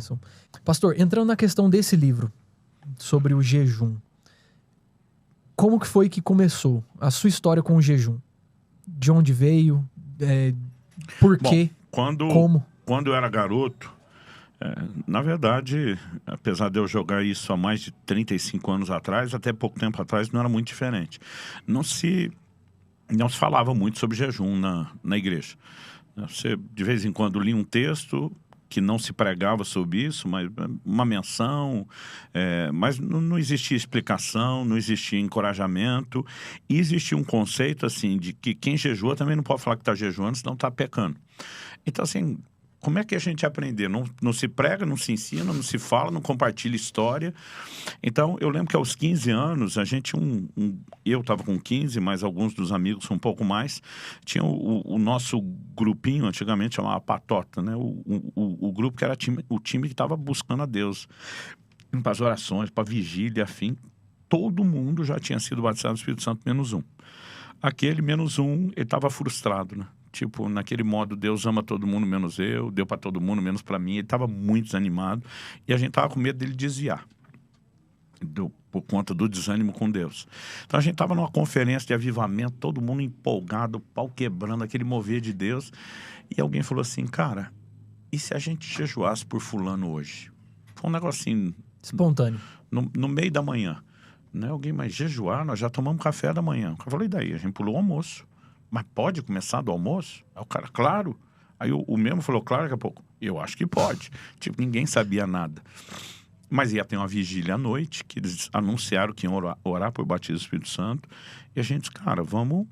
bênção. Pastor, entrando na questão desse livro, sobre o jejum, como que foi que começou a sua história com o jejum? De onde veio? Por quê? Como? Quando eu era garoto, na verdade, apesar de eu jogar isso há mais de 35 anos atrás, até pouco tempo atrás não era muito diferente. Não se falava muito sobre jejum na igreja. Você, de vez em quando, lia um texto que não se pregava sobre isso, mas uma menção, mas não existia explicação, não existia encorajamento, e existia um conceito assim de que quem jejua também não pode falar que está jejuando, senão está pecando. Então, assim, como é que a gente aprender? Não se prega, não se ensina, não se fala, não compartilha história. Então, eu lembro que aos 15 anos, a gente, eu estava com 15, mas alguns dos amigos um pouco mais, tinha o nosso grupinho, antigamente chamava Patota, né? O grupo que era o time que estava buscando a Deus, para as orações, para a vigília, afim. Todo mundo já tinha sido batizado no Espírito Santo, menos um. Aquele menos um, ele estava frustrado, né? Tipo, naquele modo, Deus ama todo mundo menos eu, deu para todo mundo menos para mim. Ele estava muito desanimado e a gente estava com medo dele desviar por conta do desânimo com Deus. Então a gente estava numa conferência de avivamento, todo mundo empolgado, pau quebrando, aquele mover de Deus. E alguém falou assim, cara, e se a gente jejuasse por fulano hoje? Foi um negocinho... espontâneo. No meio da manhã. Né? Alguém, mas jejuar, nós já tomamos café da manhã. Eu falei, e daí? A gente pulou o almoço. Mas pode começar do almoço? Aí o cara, claro. Aí o mesmo falou, claro, daqui a pouco. Eu acho que pode. Tipo, ninguém sabia nada. Mas ia ter uma vigília à noite, que eles anunciaram que iam orar por batismo do Espírito Santo. E a gente disse, cara, vamos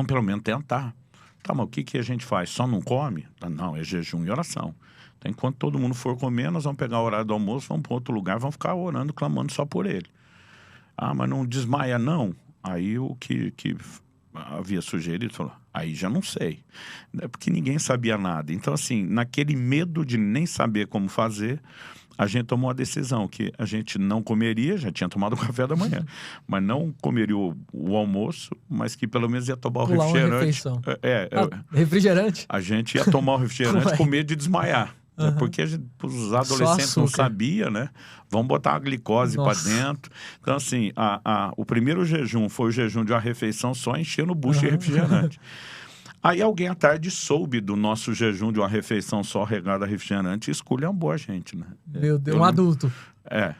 pelo menos tentar. Tá, mas o que a gente faz? Só não come? Não, é jejum e oração. Então, enquanto todo mundo for comer, nós vamos pegar o horário do almoço, vamos para outro lugar, vamos ficar orando, clamando só por ele. Ah, mas não desmaia, não? Aí o que havia sugerido falou, aí já não sei. Porque ninguém sabia nada. Então, assim, naquele medo de nem saber como fazer, a gente tomou a decisão que a gente não comeria, já tinha tomado o café da manhã, mas não comeria o almoço, mas que pelo menos ia tomar o refrigerante. Uma refeição. Refrigerante? A gente ia tomar o refrigerante com medo de desmaiar. Uhum. Porque os adolescentes não sabiam, né? Vamos botar a glicose para dentro. Então, assim, o primeiro jejum foi o jejum de uma refeição só enchendo o bucho de refrigerante. Aí alguém à tarde soube do nosso jejum de uma refeição só regada a refrigerante e esculhambou a gente, né? Meu Deus, adulto.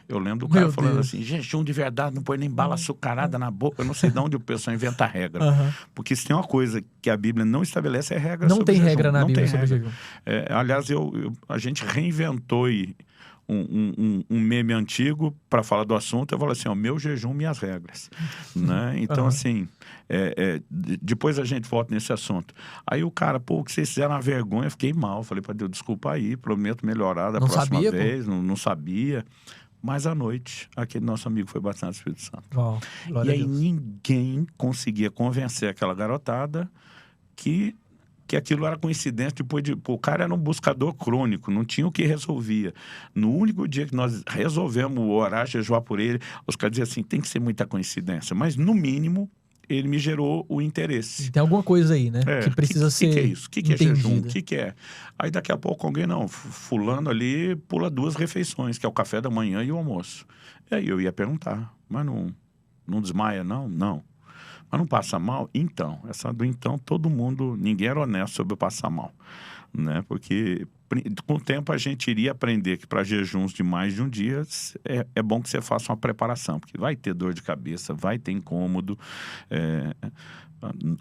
Eu lembro do cara falando assim, jejum de verdade, não põe nem bala açucarada na boca. Eu não sei de onde o pessoal inventa regra. Porque se tem uma coisa que a Bíblia não estabelece, é regra sobre jejum. Não tem regra na Bíblia sobre jejum. Aliás, a gente reinventou um meme antigo para falar do assunto. Eu falo assim, meu jejum, minhas regras. Né? Então, assim, depois a gente volta nesse assunto. Aí o cara, o que vocês fizeram uma vergonha, eu fiquei mal. Falei para Deus, desculpa aí, prometo melhorar da próxima vez. Não sabia. Mas à noite, aquele nosso amigo foi batizado no Espírito Santo. E aí ninguém conseguia convencer aquela garotada que aquilo era coincidência. Depois o cara era um buscador crônico, não tinha o que resolvia. No único dia que nós resolvemos orar, jejuar por ele, os caras diziam assim, tem que ser muita coincidência. Mas, no mínimo, ele me gerou o interesse. Tem alguma coisa aí, né? Que precisa ser O que é isso? O que é jejum? O que é? Aí, daqui a pouco, alguém, fulano ali pula 2 refeições, que é o café da manhã e o almoço. E aí eu ia perguntar, mas não desmaia, não? Não. Mas não passa mal? Então, todo mundo, ninguém era honesto sobre passar mal, né? Porque com o tempo a gente iria aprender que para jejuns de mais de um dia é bom que você faça uma preparação, porque vai ter dor de cabeça, vai ter incômodo,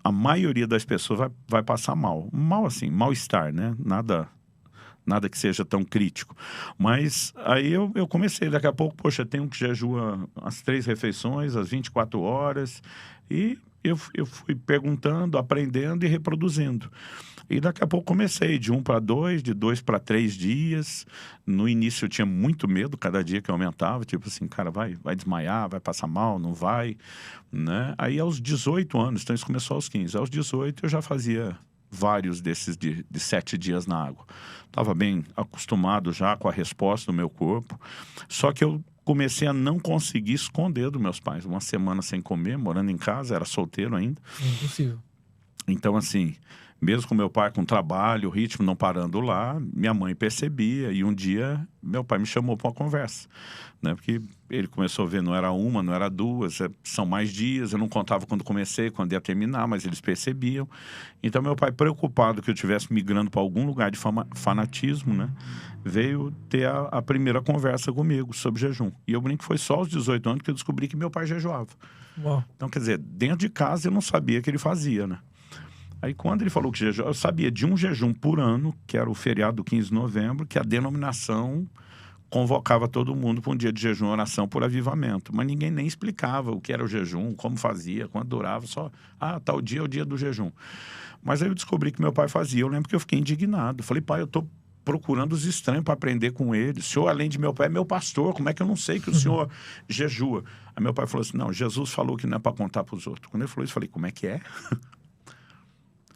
a maioria das pessoas vai passar mal. Mal assim, mal-estar, né? Nada que seja tão crítico. Mas aí eu comecei, daqui a pouco, poxa, tem um que jejua as 3 refeições, às 24 horas, e eu fui perguntando, aprendendo e reproduzindo. E daqui a pouco comecei de 1 para 2, de 2 para 3 dias. No início eu tinha muito medo, cada dia que eu aumentava, tipo assim, cara, vai desmaiar, vai passar mal, não vai, né? Aí aos 18 anos, então isso começou aos 15, aos 18 eu já fazia vários desses de 7 dias na água. Estava bem acostumado já com a resposta do meu corpo, só que eu comecei a não conseguir esconder dos meus pais. Uma semana sem comer, morando em casa, era solteiro ainda. Impossível. Então, assim, Mesmo com meu pai com trabalho, o ritmo não parando lá, minha mãe percebia. E um dia, meu pai me chamou para uma conversa, né? Porque ele começou a ver, não era uma, não era duas, são mais dias. Eu não contava quando comecei, quando ia terminar, mas eles percebiam. Então, meu pai, preocupado que eu estivesse migrando para algum lugar de fanatismo, né? Veio ter a primeira conversa comigo sobre jejum. E eu brinco que foi só aos 18 anos que eu descobri que meu pai jejuava. Uau. Então, quer dizer, dentro de casa eu não sabia que ele fazia, né? Aí, quando ele falou que jejum, eu sabia de um jejum por ano, que era o feriado do 15 de novembro, que a denominação convocava todo mundo para um dia de jejum e oração por avivamento. Mas ninguém nem explicava o que era o jejum, como fazia, quanto durava, só, tal dia é o dia do jejum. Mas aí eu descobri que meu pai fazia. Eu lembro que eu fiquei indignado. Falei, pai, eu estou procurando os estranhos para aprender com ele. O senhor, além de meu pai, é meu pastor. Como é que eu não sei que o senhor jejua? Aí meu pai falou assim, não, Jesus falou que não é para contar para os outros. Quando ele falou isso, eu falei, como é que é?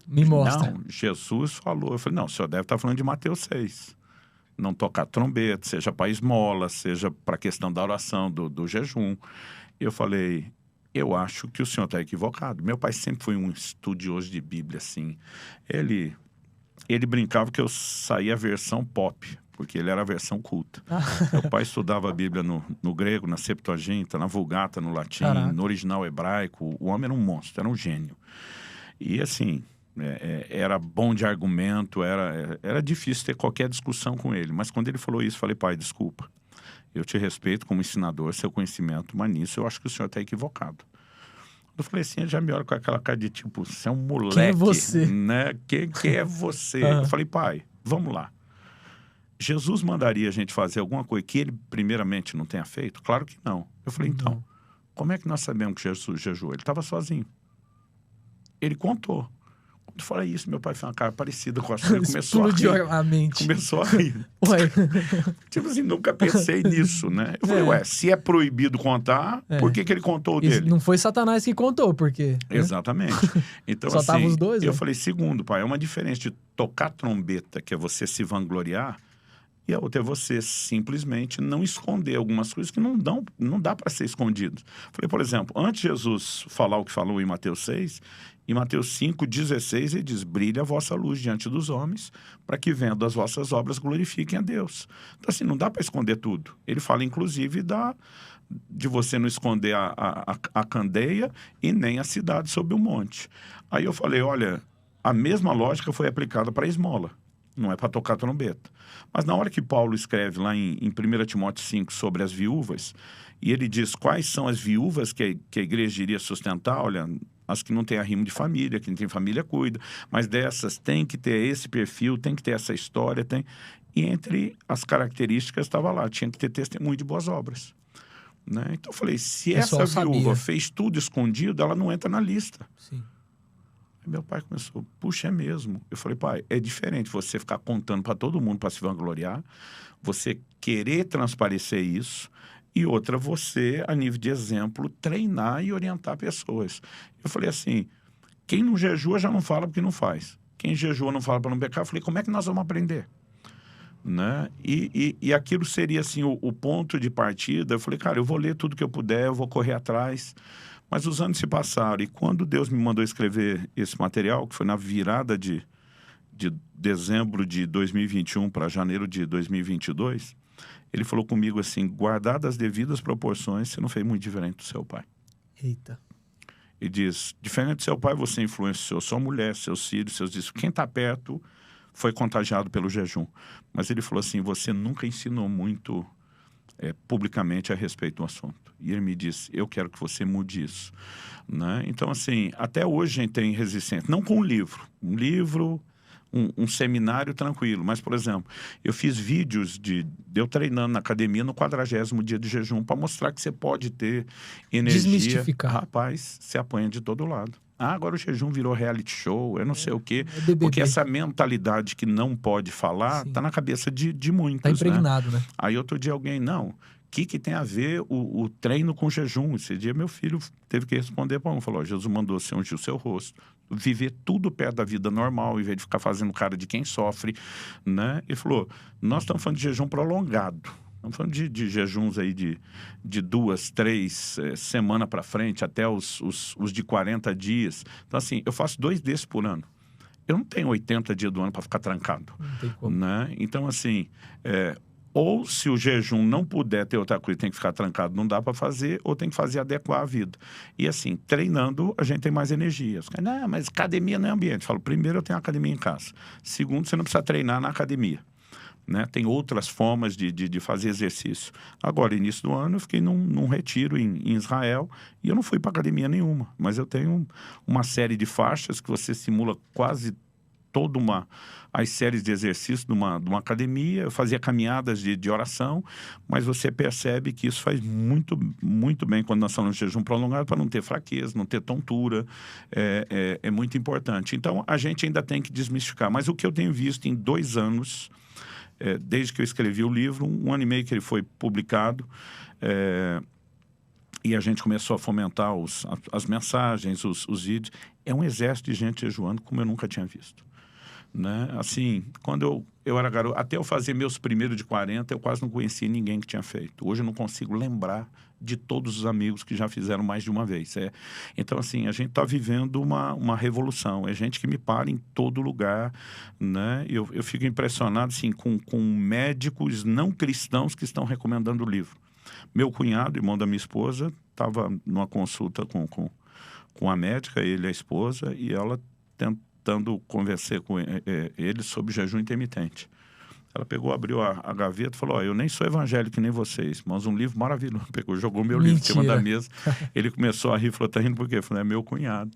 Me mostra. Não, Jesus falou. Eu falei, não, o senhor deve estar falando de Mateus 6. Não tocar trombeta, seja para esmola, seja para a questão da oração, do jejum. Eu falei, eu acho que o senhor está equivocado. Meu pai sempre foi um estudioso de Bíblia, assim. Ele brincava que eu saía a versão pop, porque ele era a versão culta. Meu pai estudava a Bíblia no grego, na Septuaginta, na Vulgata, no latim, Caraca. no original hebraico. O homem era um monstro, era um gênio. E assim, era bom de argumento, era difícil ter qualquer discussão com ele. Mas quando ele falou isso, eu falei, pai, desculpa. Eu te respeito como ensinador, seu conhecimento, mas nisso eu acho que o senhor está equivocado. Eu falei assim, ele já me olha com aquela cara de tipo, você é um moleque. Quem é você? Né? Quem é você? Eu falei, pai, vamos lá. Jesus mandaria a gente fazer alguma coisa que ele primeiramente não tenha feito? Claro que não. Eu falei, então, como é que nós sabemos que Jesus jejuou? Ele estava sozinho. Ele contou. Quando eu falei isso, meu pai fez uma cara parecida com a sua. Ele começou a rir. A mente. Começou a rir. Ué. Tipo assim, nunca pensei nisso, né? Eu falei, se é proibido contar, por que ele contou o dele? Não foi Satanás que contou, porque... Exatamente. Então, Só estavam os dois, eu né? falei, segundo, pai, é uma diferença de tocar trombeta, que é você se vangloriar, e a outra é você simplesmente não esconder algumas coisas que não dá para ser escondido. Falei, por exemplo, antes de Jesus falar o que falou em Mateus 6, em Mateus 5,16, ele diz, brilha a vossa luz diante dos homens, para que vendo as vossas obras glorifiquem a Deus. Então, assim, não dá para esconder tudo. Ele fala, inclusive, de você não esconder a candeia e nem a cidade sob o monte. Aí eu falei, olha, a mesma lógica foi aplicada para a esmola. Não é para tocar trombeta. Mas na hora que Paulo escreve lá em 1 Timóteo 5 sobre as viúvas, e ele diz quais são as viúvas que a igreja iria sustentar, olha, as que não têm arrimo de família, quem tem família cuida, mas dessas tem que ter esse perfil, tem que ter essa história, e entre as características estava lá, tinha que ter testemunho de boas obras. Né? Então eu falei, se essa viúva fez tudo escondido, ela não entra na lista. Sim. Meu pai começou, puxa, é mesmo. Eu falei, pai, é diferente você ficar contando para todo mundo para se vangloriar, você querer transparecer isso, e outra, você, a nível de exemplo, treinar e orientar pessoas. Eu falei assim, quem não jejua já não fala porque não faz. Quem jejua não fala para não pecar. Eu falei, como é que nós vamos aprender? Né? E aquilo seria assim, o ponto de partida. Eu falei, cara, eu vou ler tudo que eu puder, eu vou correr atrás. Mas os anos se passaram e quando Deus me mandou escrever esse material, que foi na virada de dezembro de 2021 para janeiro de 2022, ele falou comigo assim, guardadas as devidas proporções, você não fez muito diferente do seu pai. Eita. Ele diz, diferente do seu pai, você influenciou sua mulher, seus filhos, seus discípulos. Quem está perto foi contagiado pelo jejum. Mas ele falou assim, você nunca ensinou muito publicamente a respeito do assunto. E ele me disse, eu quero que você mude isso. Né? Então, assim, até hoje a gente tem resistência. Não com um livro. Um seminário tranquilo. Mas, por exemplo, eu fiz vídeos de eu treinando na academia no 40º dia de jejum para mostrar que você pode ter energia. Desmistificar. Rapaz, você apanha de todo lado. Agora o jejum virou reality show, eu não sei o quê. BBB. Porque essa mentalidade que não pode falar está na cabeça de muitos. Está impregnado, né? Aí outro dia alguém, não, o que tem a ver o treino com jejum? Esse dia meu filho teve que responder para um, falou, Jesus mandou você ungir o seu rosto, viver tudo perto da vida normal, em vez de ficar fazendo cara de quem sofre, né? Ele falou, nós estamos falando de jejum prolongado. Estamos falando de jejuns aí de 2, 3 semanas para frente, até os de 40 dias. Então, assim, eu faço 2 desses por ano. eu não tenho 80 dias do ano para ficar trancado. Não tem como. Né? Então, assim, ou se o jejum não puder ter outra coisa, tem que ficar trancado, não dá para fazer, ou tem que fazer adequar a vida. E assim, treinando, a gente tem mais energia. Não, mas academia não é ambiente. Eu falo, primeiro, eu tenho academia em casa. Segundo, você não precisa treinar na academia. Né? Tem outras formas de fazer exercício. Agora, início do ano, eu fiquei num retiro em Israel e eu não fui para academia nenhuma. Mas eu tenho uma série de faixas que você simula quase toda as séries de exercícios de uma academia. Eu fazia caminhadas de oração, mas você percebe que isso faz muito, muito bem quando nós falamos de jejum prolongado, para não ter fraqueza, não ter tontura. É muito importante. Então, a gente ainda tem que desmistificar. Mas o que eu tenho visto em 2 anos... desde que eu escrevi o livro, 1 ano e meio que ele foi publicado, e a gente começou a fomentar as mensagens, os vídeos. É um exército de gente jejuando como eu nunca tinha visto. Né? Assim, quando eu era garoto, até eu fazer meus primeiros de 40, eu quase não conhecia ninguém que tinha feito. Hoje eu não consigo lembrar de todos os amigos que já fizeram mais de uma vez. Então, assim, a gente está vivendo uma revolução. É gente que me para em todo lugar. Né? Eu fico impressionado assim, com médicos não cristãos que estão recomendando o livro. Meu cunhado, irmão da minha esposa, estava numa consulta com a médica, ele e a esposa, e ela tentando conversar com ele sobre jejum intermitente. Ela pegou, abriu a gaveta e falou, eu nem sou evangélico que nem vocês, mas um livro maravilhoso. Pegou, jogou meu livro em cima da mesa. Ele começou a rir, falou, tá rindo por quê? Eu falei, é meu cunhado.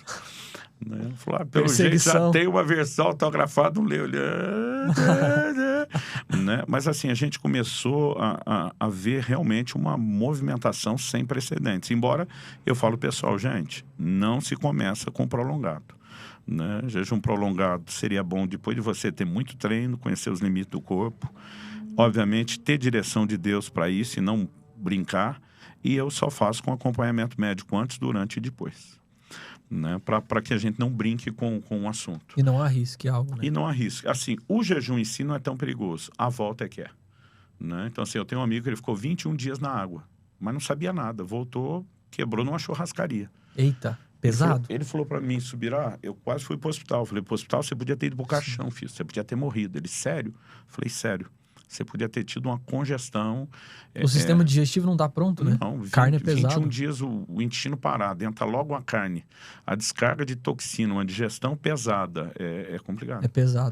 Né? Falou, pelo jeito já tem uma versão autografada, não leu. Ele... né? Mas assim, a gente começou a ver realmente uma movimentação sem precedentes. Embora eu falo, pessoal, gente, não se começa com prolongado. Né? Jejum prolongado seria bom depois de você ter muito treino, conhecer os limites do corpo, obviamente ter direção de Deus para isso e não brincar, e eu só faço com acompanhamento médico antes, durante e depois, né? Para que a gente não brinque com o assunto. E não arrisque algo, né? E não arrisque. Assim, o jejum em si não é tão perigoso, a volta é que é. Né? Então assim, eu tenho um amigo que ele ficou 21 dias na água, mas não sabia nada, voltou, quebrou numa churrascaria. Eita. Pesado? Ele falou para mim, Subirá, eu quase fui pro hospital. Eu falei, pro hospital você podia ter ido pro caixão, filho. Você podia ter morrido. Ele, sério? Eu falei, sério. Você podia ter tido uma congestão. O sistema digestivo não tá pronto, né? Não, carne é pesada. 21 dias o intestino parado, entra logo a carne. A descarga de toxina, uma digestão pesada, é complicado. É pesado.